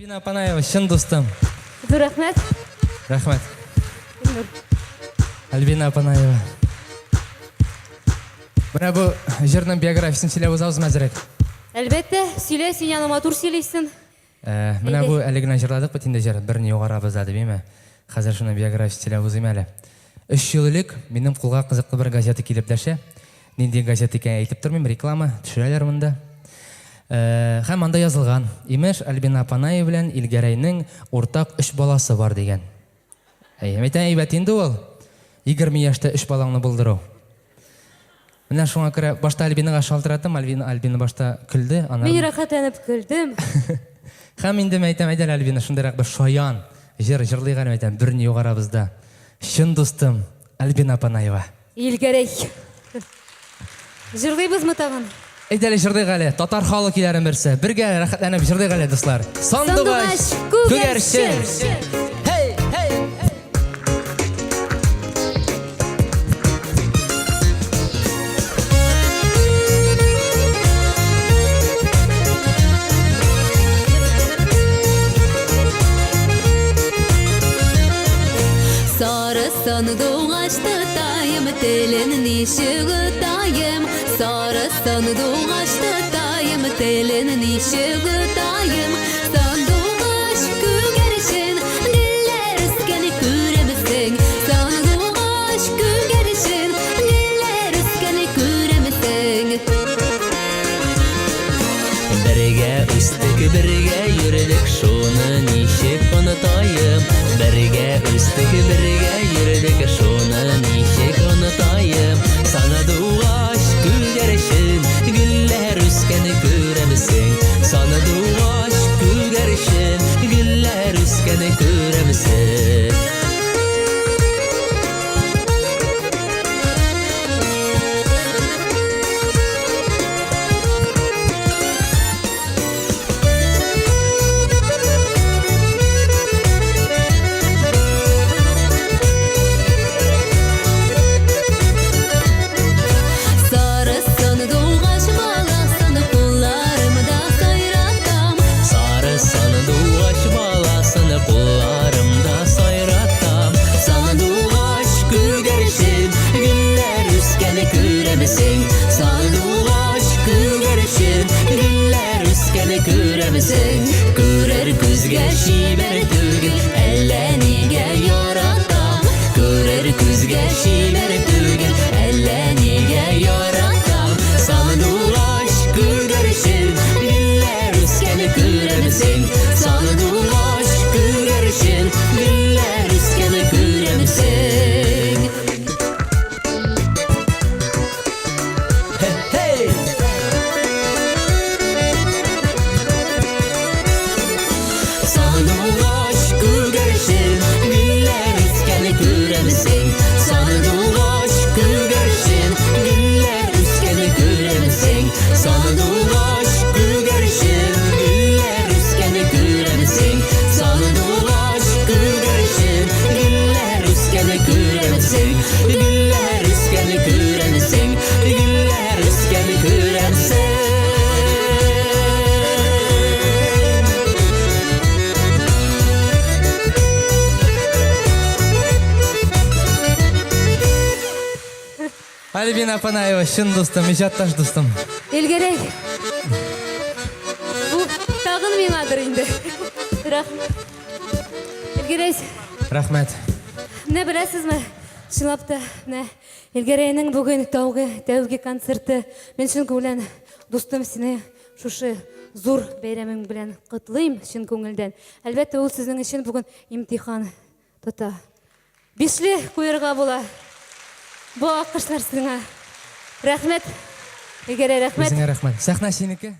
Альбина Апанаева, шын достым. Рахмет. Рахмет. Альбина Апанаева. Мына бұл жырның биографиясын сөйлеп өзіңіз мәзірек. Әлбетте, сөйле, сен яныма тур сөйлейсің. Мына бұл әлігінен жырладық бұтінде жыр, біріне оғара бізады беймі? Қазір шыны биографиясын сөйлеп өзім әлі. 3 жыл елік менің құлға қызықты бір газеті келіп дәші. Ненден газет екен айтып тұрмын, реклама түшірәлер мұнда. Һәм анда yazылған. Имеш Альбина Апанаева белән Илгәрәйнең ортақ 3 баласы бар деген. Мәйтән әйбәт инде ул. 20 яшьтә 3 балаңны булдыру. Менә шуңа күрә башта Альбинага шалтыратым, Альбина башта көлде, Мин рәхәтләнеп көлдем. Һәм инде мәйтәм әйдәл Альбина шундыйрак бер шаян, җырлыйган мәйтәм берне югарабызда. Шын достым Альбина Апанаева. Илгәрәй. Җырлыйбызмы тагын? Әйдәле җырлыйк әле, татар халык киләрен берсе. Бергә рәхәтләнеп җырлыйк әле дуслар. Сандугач күгәрчен. Hey, hey. Sarı sandugaç tutayım, telin nişi tutayım. Sarı sandugaç tutayım, telin nişi tutayım. Sandugaç kügerişin, diller üskeni küremisin. Sandugaç kügerişin, diller üskeni küremisin. Birge üsttük birge yürüdük, şunu nişi unutayım. Birge üsttük birge yürüdük, şunu nişi unutayım. Sana duaş kügerişin, güller üskeni küremisin. Sana duaş kügerişin, güller üskeni küremisin. Күрер күзгә шибәр түгел, әллә нигә яратам. Күрер күзгә шибәр түгел, әллә нигә яратам. Сандугач күгәрчен, гөлләр үскәне күрәмсең. Сандугач күгәрчен, гөлләр үскәне күрәмсең. Sandugaç kügerşin, güller üskeni küremisin. Sandugaç kügerşin, güller üskeni küremisin. Sandugaç kügerşin, güller üskeni küremisin. Sandugaç kügerşin, güller üskeni küremisin. Güller üskeni küremisin. Güller üskeni küremisin. Альбина Апанаева, шын достым, ижатташ достым. Илгәрәй. Бу тагын миңадыр инде. Илгәрәй. Рахмет. Менә беләсезме? Чынлап та, менә Илгәрәйнең бүген тәүге концерты. Мен шын күңелдән достым сине шушы зур бәйрәмең белән котлыйм шын күңелдән. Әлбәттә, ул сезнең өчен бүген имтихан тота. Бишле куярга була. Бу акышлар сиңа. Рәхмәт. Илгәрәй, рәхмәт. Үзеңә рәхмәт. Сәхнә синеке.